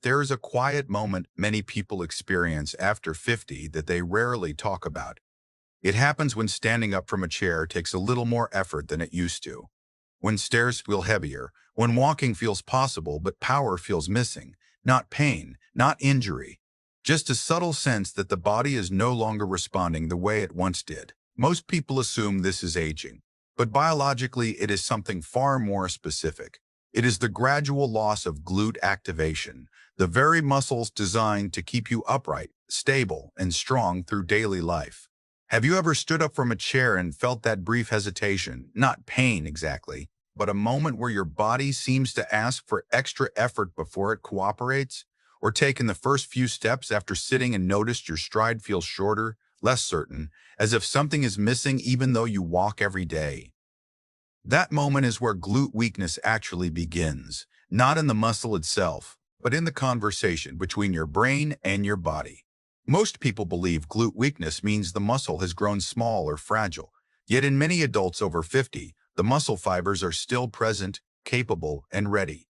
There is a quiet moment many people experience after 50 that they rarely talk about. It happens when standing up from a chair takes a little more effort than it used to. When stairs feel heavier, when walking feels possible but power feels missing. Not pain, not injury. Just a subtle sense that the body is no longer responding the way it once did. Most people assume this is aging, but biologically it is something far more specific. It is the gradual loss of glute activation, the very muscles designed to keep you upright, stable, and strong through daily life. Have you ever stood up from a chair and felt that brief hesitation, not pain exactly, but a moment where your body seems to ask for extra effort before it cooperates? Or taken the first few steps after sitting and noticed your stride feels shorter, less certain, as if something is missing even though you walk every day? That moment is where glute weakness actually begins, not in the muscle itself, but in the conversation between your brain and your body. Most people believe glute weakness means the muscle has grown small or fragile, yet in many adults over 50, the muscle fibers are still present, capable, and ready.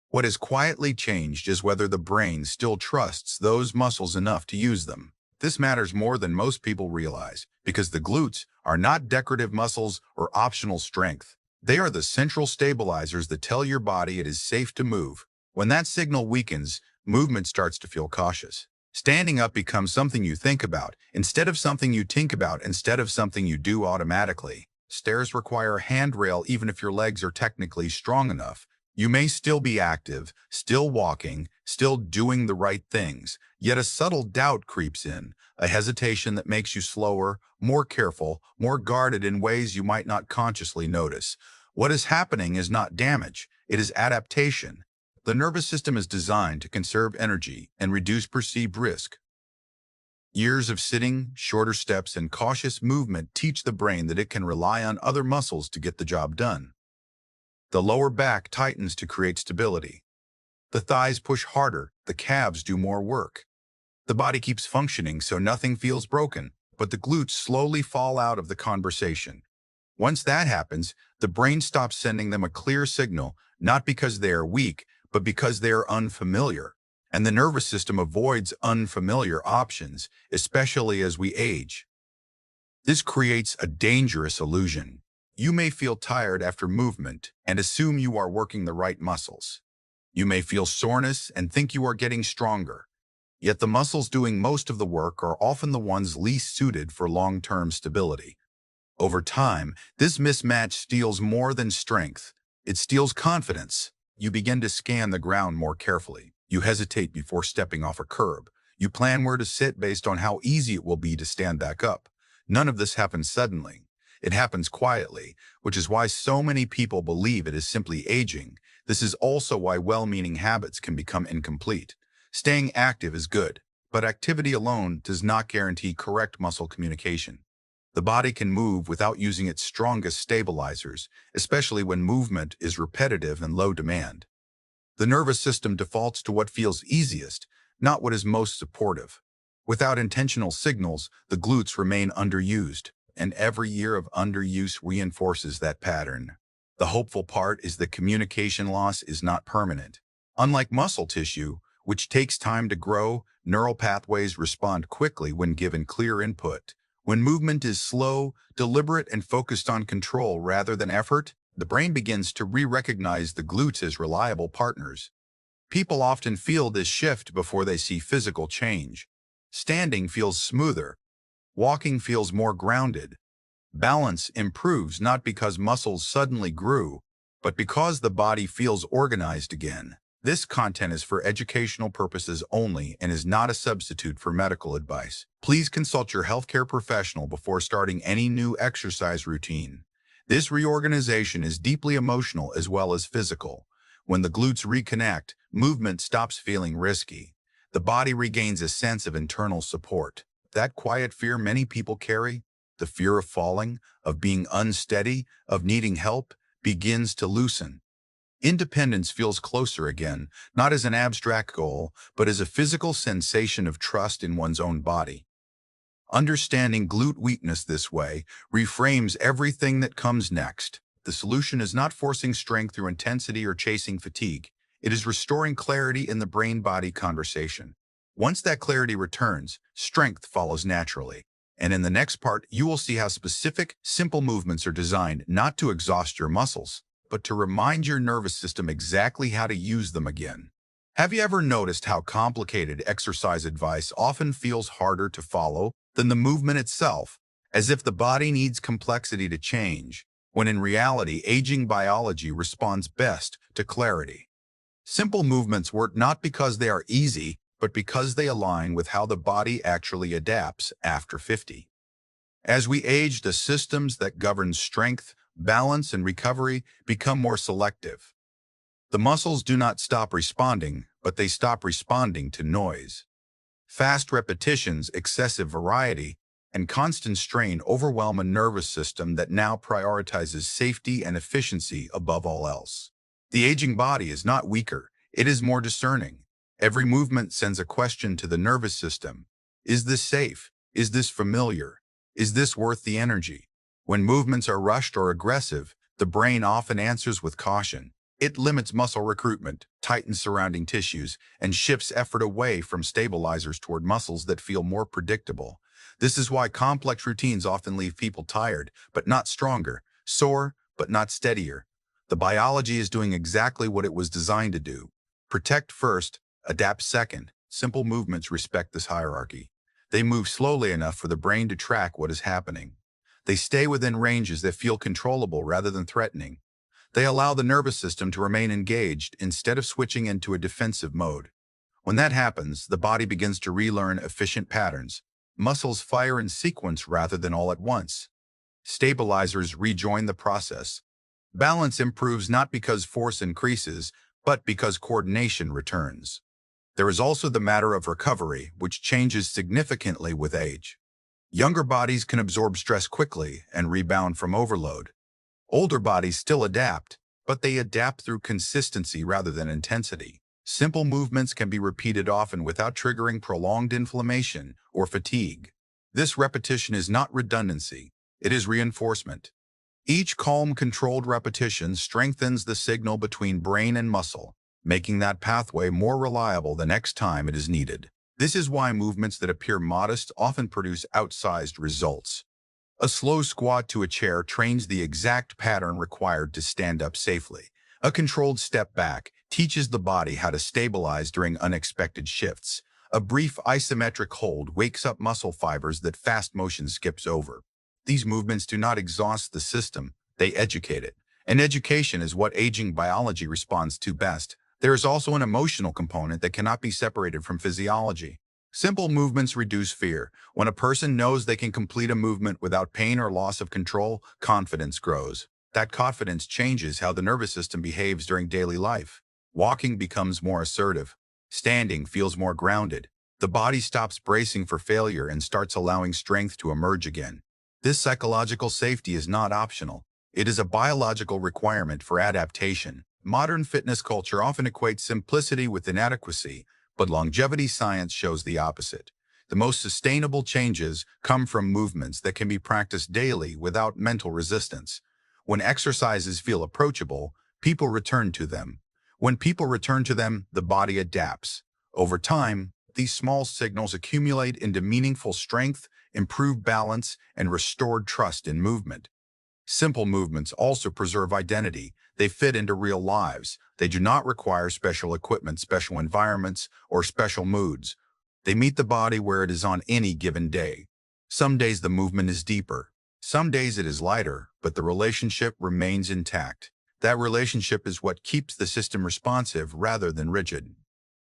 What has quietly changed is whether the brain still trusts those muscles enough to use them. This matters more than most people realize, because the glutes are not decorative muscles or optional strength. They are the central stabilizers that tell your body it is safe to move. When that signal weakens, movement starts to feel cautious. Standing up becomes something you think about, instead of something you think about, instead of something you do automatically. Stairs require a handrail even if your legs are technically strong enough. You may still be active, still walking, still doing the right things, yet a subtle doubt creeps in, a hesitation that makes you slower, more careful, more guarded in ways you might not consciously notice. What is happening is not damage, it is adaptation. The nervous system is designed to conserve energy and reduce perceived risk. Years of sitting, shorter steps, and cautious movement teach the brain that it can rely on other muscles to get the job done. The lower back tightens to create stability. The thighs push harder, the calves do more work. The body keeps functioning so nothing feels broken, but the glutes slowly fall out of the conversation. Once that happens, the brain stops sending them a clear signal, not because they are weak, but because they are unfamiliar. And the nervous system avoids unfamiliar options, especially as we age. This creates a dangerous illusion. You may feel tired after movement and assume you are working the right muscles. You may feel soreness and think you are getting stronger. Yet the muscles doing most of the work are often the ones least suited for long-term stability. Over time, this mismatch steals more than strength. It steals confidence. You begin to scan the ground more carefully. You hesitate before stepping off a curb. You plan where to sit based on how easy it will be to stand back up. None of this happens suddenly. It happens quietly, which is why so many people believe it is simply aging. This is also why well-meaning habits can become incomplete. Staying active is good, but activity alone does not guarantee correct muscle communication. The body can move without using its strongest stabilizers, especially when movement is repetitive and low demand. The nervous system defaults to what feels easiest, not what is most supportive. Without intentional signals, the glutes remain underused, and every year of underuse reinforces that pattern. The hopeful part is that communication loss is not permanent. Unlike muscle tissue, which takes time to grow, neural pathways respond quickly when given clear input. When movement is slow, deliberate, and focused on control rather than effort, the brain begins to re-recognize the glutes as reliable partners. People often feel this shift before they see physical change. Standing feels smoother. Walking feels more grounded. Balance improves not because muscles suddenly grew, but because the body feels organized again. This content is for educational purposes only and is not a substitute for medical advice. Please consult your healthcare professional before starting any new exercise routine. This reorganization is deeply emotional as well as physical. When the glutes reconnect, movement stops feeling risky. The body regains a sense of internal support. That quiet fear many people carry, the fear of falling, of being unsteady, of needing help, begins to loosen. Independence feels closer again, not as an abstract goal, but as a physical sensation of trust in one's own body. Understanding glute weakness this way reframes everything that comes next. The solution is not forcing strength through intensity or chasing fatigue. It is restoring clarity in the brain-body conversation. Once that clarity returns, strength follows naturally. And in the next part, you will see how specific, simple movements are designed not to exhaust your muscles, but to remind your nervous system exactly how to use them again. Have you ever noticed how complicated exercise advice often feels harder to follow than the movement itself, as if the body needs complexity to change, when in reality, aging biology responds best to clarity? Simple movements work not because they are easy, but because they align with how the body actually adapts after 50. As we age, the systems that govern strength, balance, and recovery become more selective. The muscles do not stop responding, but they stop responding to noise. Fast repetitions, excessive variety, and constant strain overwhelm a nervous system that now prioritizes safety and efficiency above all else. The aging body is not weaker, it is more discerning. Every movement sends a question to the nervous system. Is this safe? Is this familiar? Is this worth the energy? When movements are rushed or aggressive, the brain often answers with caution. It limits muscle recruitment, tightens surrounding tissues, and shifts effort away from stabilizers toward muscles that feel more predictable. This is why complex routines often leave people tired, but not stronger, sore, but not steadier. The biology is doing exactly what it was designed to do. Protect first, adapt second. Simple movements respect this hierarchy. They move slowly enough for the brain to track what is happening. They stay within ranges that feel controllable rather than threatening. They allow the nervous system to remain engaged instead of switching into a defensive mode. When that happens, the body begins to relearn efficient patterns. Muscles fire in sequence rather than all at once. Stabilizers rejoin the process. Balance improves not because force increases, but because coordination returns. There is also the matter of recovery, which changes significantly with age. Younger bodies can absorb stress quickly and rebound from overload. Older bodies still adapt, but they adapt through consistency rather than intensity. Simple movements can be repeated often without triggering prolonged inflammation or fatigue. This repetition is not redundancy, it is reinforcement. Each calm, controlled repetition strengthens the signal between brain and muscle, making that pathway more reliable the next time it is needed. This is why movements that appear modest often produce outsized results. A slow squat to a chair trains the exact pattern required to stand up safely. A controlled step back teaches the body how to stabilize during unexpected shifts. A brief isometric hold wakes up muscle fibers that fast motion skips over. These movements do not exhaust the system, they educate it. And education is what aging biology responds to best. There is also an emotional component that cannot be separated from physiology. Simple movements reduce fear. When a person knows they can complete a movement without pain or loss of control, confidence grows. That confidence changes how the nervous system behaves during daily life. Walking becomes more assertive. Standing feels more grounded. The body stops bracing for failure and starts allowing strength to emerge again. This psychological safety is not optional. It is a biological requirement for adaptation. Modern fitness culture often equates simplicity with inadequacy, but longevity science shows the opposite. The most sustainable changes come from movements that can be practiced daily without mental resistance. When exercises feel approachable, people return to them. When people return to them, the body adapts. Over time, these small signals accumulate into meaningful strength, improved balance, and restored trust in movement. Simple movements also preserve identity. They fit into real lives. They do not require special equipment, special environments, or special moods. They meet the body where it is on any given day. Some days the movement is deeper. Some days it is lighter, but the relationship remains intact. That relationship is what keeps the system responsive rather than rigid.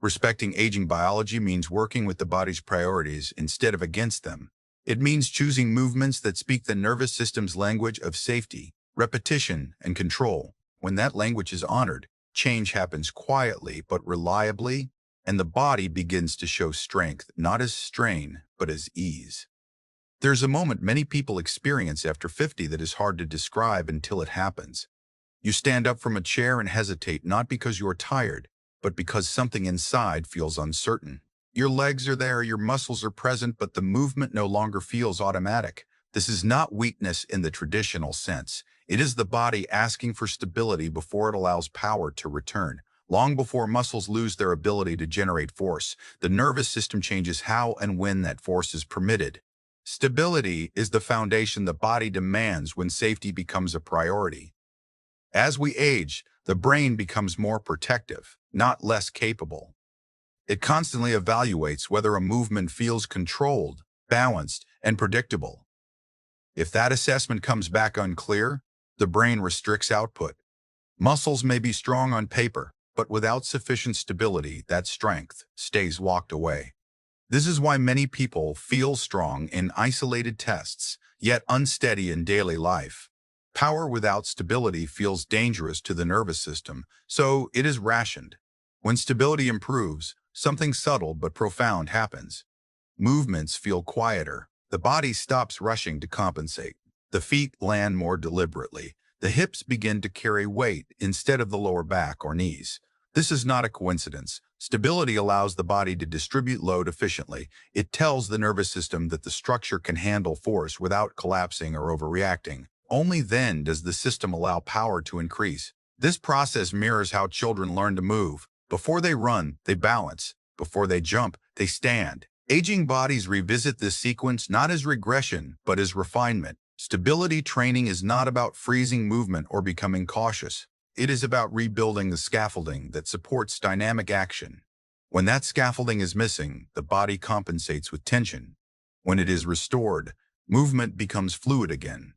Respecting aging biology means working with the body's priorities instead of against them. It means choosing movements that speak the nervous system's language of safety, repetition, and control. When that language is honored, change happens quietly but reliably, and the body begins to show strength, not as strain, but as ease. There's a moment many people experience after 50 that is hard to describe until it happens. You stand up from a chair and hesitate not because you are tired, but because something inside feels uncertain. Your legs are there, your muscles are present, but the movement no longer feels automatic. This is not weakness in the traditional sense. It is the body asking for stability before it allows power to return. Long before muscles lose their ability to generate force, the nervous system changes how and when that force is permitted. Stability is the foundation the body demands when safety becomes a priority. As we age, the brain becomes more protective, not less capable. It constantly evaluates whether a movement feels controlled, balanced, and predictable. If that assessment comes back unclear, the brain restricts output. Muscles may be strong on paper, but without sufficient stability, that strength stays locked away. This is why many people feel strong in isolated tests, yet unsteady in daily life. Power without stability feels dangerous to the nervous system, so it is rationed. When stability improves, something subtle but profound happens. Movements feel quieter. The body stops rushing to compensate. The feet land more deliberately. The hips begin to carry weight instead of the lower back or knees. This is not a coincidence. Stability allows the body to distribute load efficiently. It tells the nervous system that the structure can handle force without collapsing or overreacting. Only then does the system allow power to increase. This process mirrors how children learn to move. Before they run, they balance. Before they jump, they stand. Aging bodies revisit this sequence not as regression, but as refinement. Stability training is not about freezing movement or becoming cautious. It is about rebuilding the scaffolding that supports dynamic action. When that scaffolding is missing, the body compensates with tension. When it is restored, movement becomes fluid again.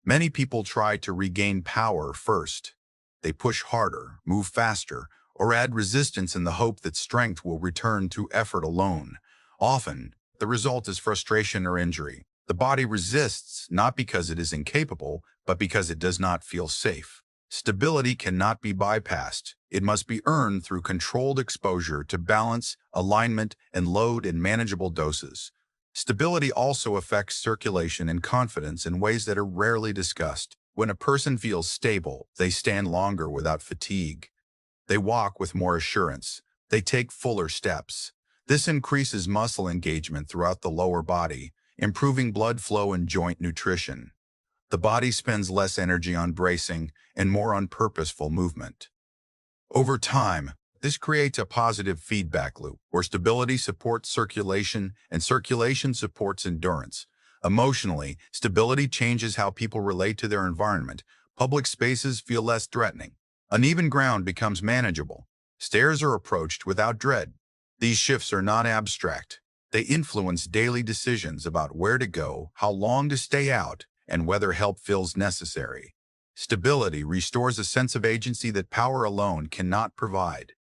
Many people try to regain power first. They push harder, move faster, or add resistance in the hope that strength will return through effort alone. Often, the result is frustration or injury. The body resists not because it is incapable, but because it does not feel safe. Stability cannot be bypassed. It must be earned through controlled exposure to balance, alignment, and load in manageable doses. Stability also affects circulation and confidence in ways that are rarely discussed. When a person feels stable, they stand longer without fatigue. They walk with more assurance. They take fuller steps. This increases muscle engagement throughout the lower body, improving blood flow and joint nutrition. The body spends less energy on bracing and more on purposeful movement. Over time, this creates a positive feedback loop where stability supports circulation and circulation supports endurance. Emotionally, stability changes how people relate to their environment. Public spaces feel less threatening. Uneven ground becomes manageable. Stairs are approached without dread. These shifts are not abstract. They influence daily decisions about where to go, how long to stay out, and whether help feels necessary. Stability restores a sense of agency that power alone cannot provide.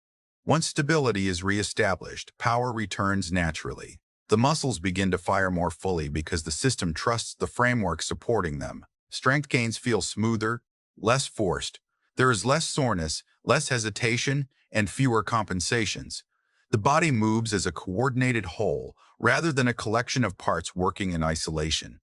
Once stability is reestablished, power returns naturally. The muscles begin to fire more fully because the system trusts the framework supporting them. Strength gains feel smoother, less forced. There is less soreness, less hesitation, and fewer compensations. The body moves as a coordinated whole rather than a collection of parts working in isolation.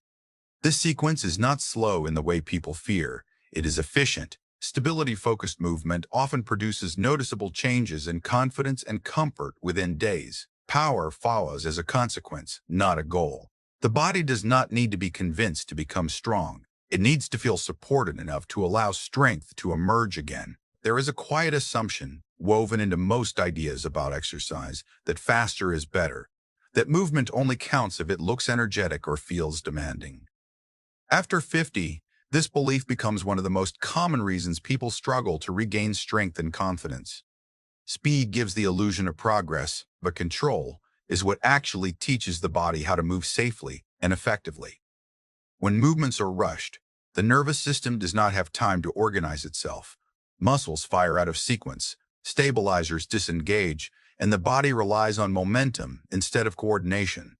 This sequence is not slow in the way people fear. It is efficient. Stability-focused movement often produces noticeable changes in confidence and comfort within days. Power follows as a consequence, not a goal. The body does not need to be convinced to become strong. It needs to feel supported enough to allow strength to emerge again. There is a quiet assumption, woven into most ideas about exercise, that faster is better, that movement only counts if it looks energetic or feels demanding. After 50, this belief becomes one of the most common reasons people struggle to regain strength and confidence. Speed gives the illusion of progress, but control is what actually teaches the body how to move safely and effectively. When movements are rushed, the nervous system does not have time to organize itself. Muscles fire out of sequence, stabilizers disengage, and the body relies on momentum instead of coordination.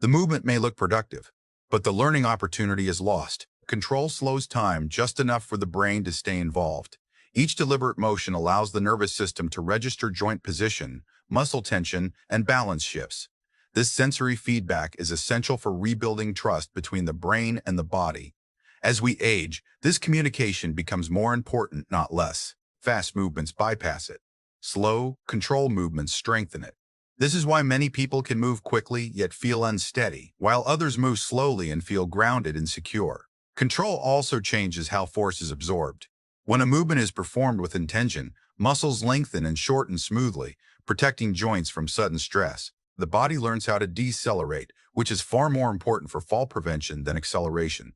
The movement may look productive, but the learning opportunity is lost. Control slows time just enough for the brain to stay involved. Each deliberate motion allows the nervous system to register joint position, muscle tension, and balance shifts. This sensory feedback is essential for rebuilding trust between the brain and the body. As we age, this communication becomes more important, not less. Fast movements bypass it. Slow, controlled movements strengthen it. This is why many people can move quickly yet feel unsteady, while others move slowly and feel grounded and secure. Control also changes how force is absorbed. When a movement is performed with intention, Muscles lengthen and shorten smoothly, protecting joints from sudden stress. The body learns how to decelerate, which is far more important for fall prevention than acceleration.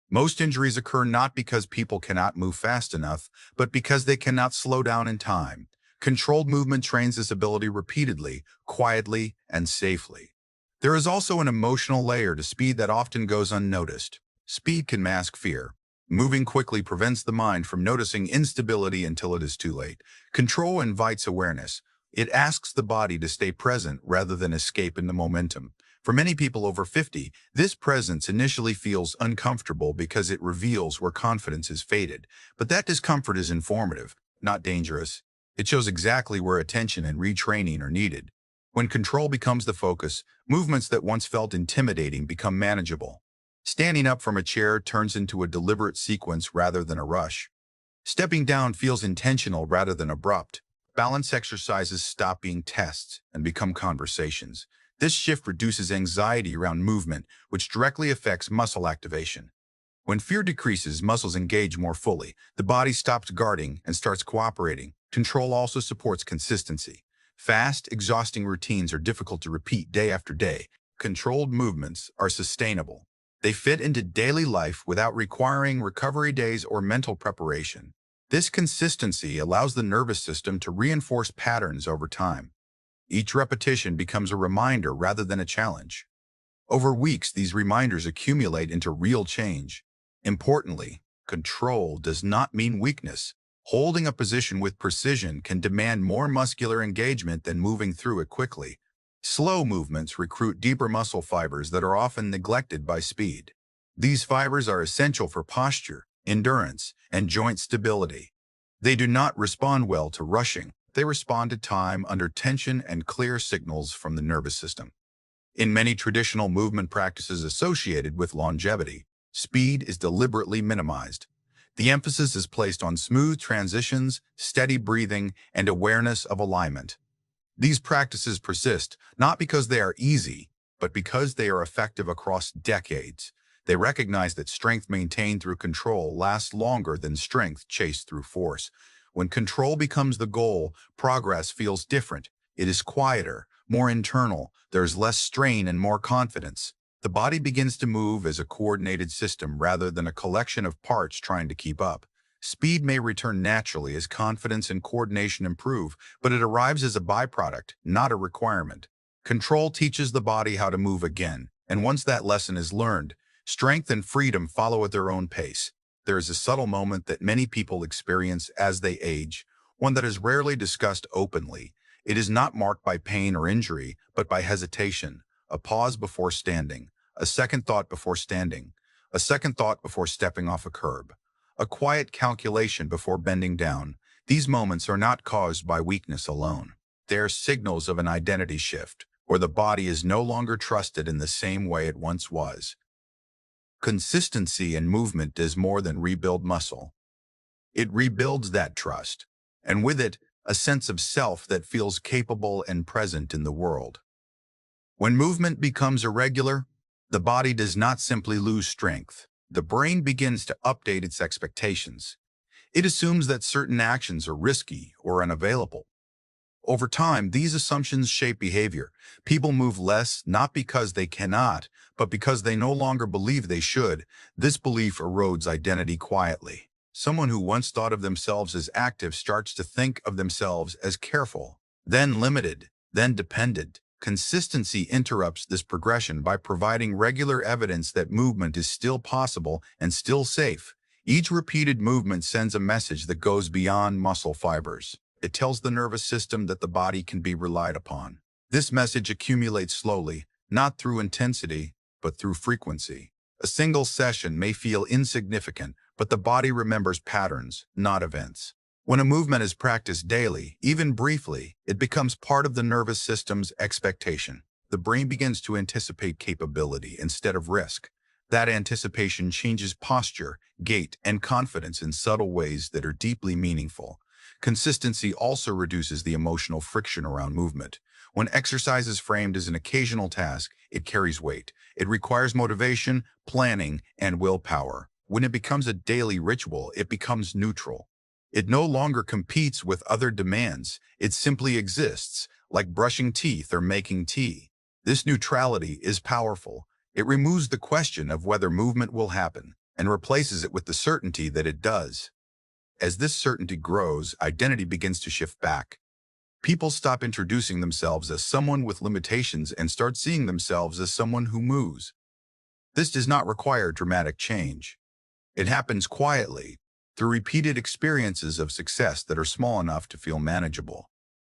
Most injuries occur not because people cannot move fast enough, but because they cannot slow down in time. Controlled movement trains this ability repeatedly, quietly, and safely. There is also an emotional layer to speed that often goes unnoticed. Speed can mask fear. Moving quickly prevents the mind from noticing instability until it is too late. Control invites awareness. It asks the body to stay present rather than escape into momentum. For many people over 50, this presence initially feels uncomfortable because it reveals where confidence is faded. But that discomfort is informative, not dangerous. It shows exactly where attention and retraining are needed. When control becomes the focus, movements that once felt intimidating become manageable. Standing up from a chair turns into a deliberate sequence rather than a rush. Stepping down feels intentional rather than abrupt. Balance exercises stop being tests and become conversations. This shift reduces anxiety around movement, which directly affects muscle activation. When fear decreases, muscles engage more fully. The body stops guarding and starts cooperating. Control also supports consistency. Fast, exhausting routines are difficult to repeat day after day. Controlled movements are sustainable. They fit into daily life without requiring recovery days or mental preparation. This consistency allows the nervous system to reinforce patterns over time. Each repetition becomes a reminder rather than a challenge. Over weeks, these reminders accumulate into real change. Importantly, control does not mean weakness. Holding a position with precision can demand more muscular engagement than moving through it quickly. Slow movements recruit deeper muscle fibers that are often neglected by speed. These fibers are essential for posture, endurance, and joint stability. They do not respond well to rushing. They respond to time under tension and clear signals from the nervous system. In many traditional movement practices associated with longevity, speed is deliberately minimized. The emphasis is placed on smooth transitions, steady breathing, and awareness of alignment. These practices persist not because they are easy, but because they are effective across decades. They recognize that strength maintained through control lasts longer than strength chased through force. When control becomes the goal, progress feels different. It is quieter, more internal, there's less strain and more confidence. The body begins to move as a coordinated system rather than a collection of parts trying to keep up. Speed may return naturally as confidence and coordination improve, but it arrives as a byproduct, not a requirement. Control teaches the body how to move again, and once that lesson is learned, strength and freedom follow at their own pace. There is a subtle moment that many people experience as they age, one that is rarely discussed openly. It is not marked by pain or injury, but by hesitation, a pause before standing, a second thought before standing, a second thought before stepping off a curb, a quiet calculation before bending down. These moments are not caused by weakness alone. They are signals of an identity shift, where the body is no longer trusted in the same way it once was. Consistency in movement does more than rebuild muscle. It rebuilds that trust, and with it, a sense of self that feels capable and present in the world. When movement becomes irregular, the body does not simply lose strength. The brain begins to update its expectations. It assumes that certain actions are risky or unavailable. Over time, these assumptions shape behavior. People move less not because they cannot, but because they no longer believe they should. This belief erodes identity quietly. Someone who once thought of themselves as active starts to think of themselves as careful, then limited, then dependent. Consistency interrupts this progression by providing regular evidence that movement is still possible and still safe. Each repeated movement sends a message that goes beyond muscle fibers. It tells the nervous system that the body can be relied upon. This message accumulates slowly, not through intensity, but through frequency. A single session may feel insignificant, but the body remembers patterns, not events. When a movement is practiced daily, even briefly, it becomes part of the nervous system's expectation. The brain begins to anticipate capability instead of risk. That anticipation changes posture, gait, and confidence in subtle ways that are deeply meaningful. Consistency also reduces the emotional friction around movement. When exercise is framed as an occasional task, it carries weight. It requires motivation, planning, and willpower. When it becomes a daily ritual, it becomes neutral. It no longer competes with other demands. It simply exists, like brushing teeth or making tea. This neutrality is powerful. It removes the question of whether movement will happen and replaces it with the certainty that it does. As this certainty grows, identity begins to shift back. People stop introducing themselves as someone with limitations and start seeing themselves as someone who moves. This does not require dramatic change. It happens quietly, through repeated experiences of success that are small enough to feel manageable.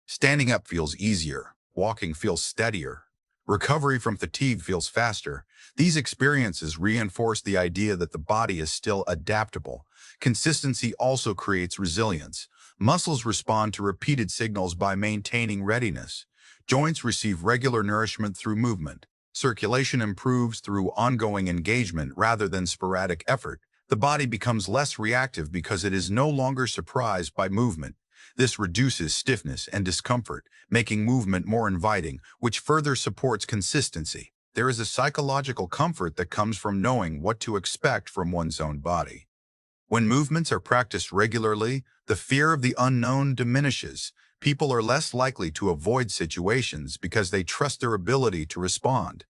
Standing up feels easier, walking feels steadier, recovery from fatigue feels faster. These experiences reinforce the idea that the body is still adaptable. Consistency also creates resilience. Muscles respond to repeated signals by maintaining readiness. Joints receive regular nourishment through movement. Circulation improves through ongoing engagement rather than sporadic effort. The body becomes less reactive because it is no longer surprised by movement. This reduces stiffness and discomfort, making movement more inviting, which further supports consistency. There is a psychological comfort that comes from knowing what to expect from one's own body. When movements are practiced regularly, the fear of the unknown diminishes. People are less likely to avoid situations because they trust their ability to respond.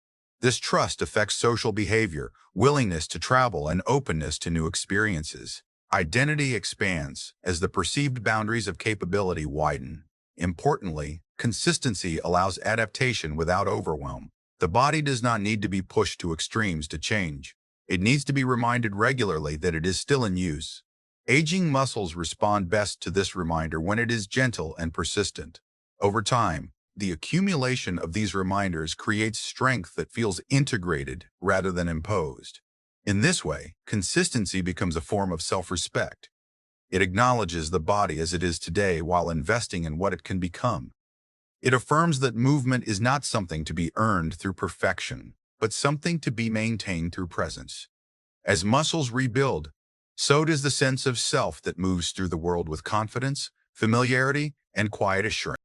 This trust affects social behavior, willingness to travel, and openness to new experiences. Identity expands as the perceived boundaries of capability widen. Importantly, consistency allows adaptation without overwhelm. The body does not need to be pushed to extremes to change. It needs to be reminded regularly that it is still in use. Aging muscles respond best to this reminder when it is gentle and persistent. Over time, the accumulation of these reminders creates strength that feels integrated rather than imposed. In this way, consistency becomes a form of self-respect. It acknowledges the body as it is today while investing in what it can become. It affirms that movement is not something to be earned through perfection, but something to be maintained through presence. As muscles rebuild, so does the sense of self that moves through the world with confidence, familiarity, and quiet assurance.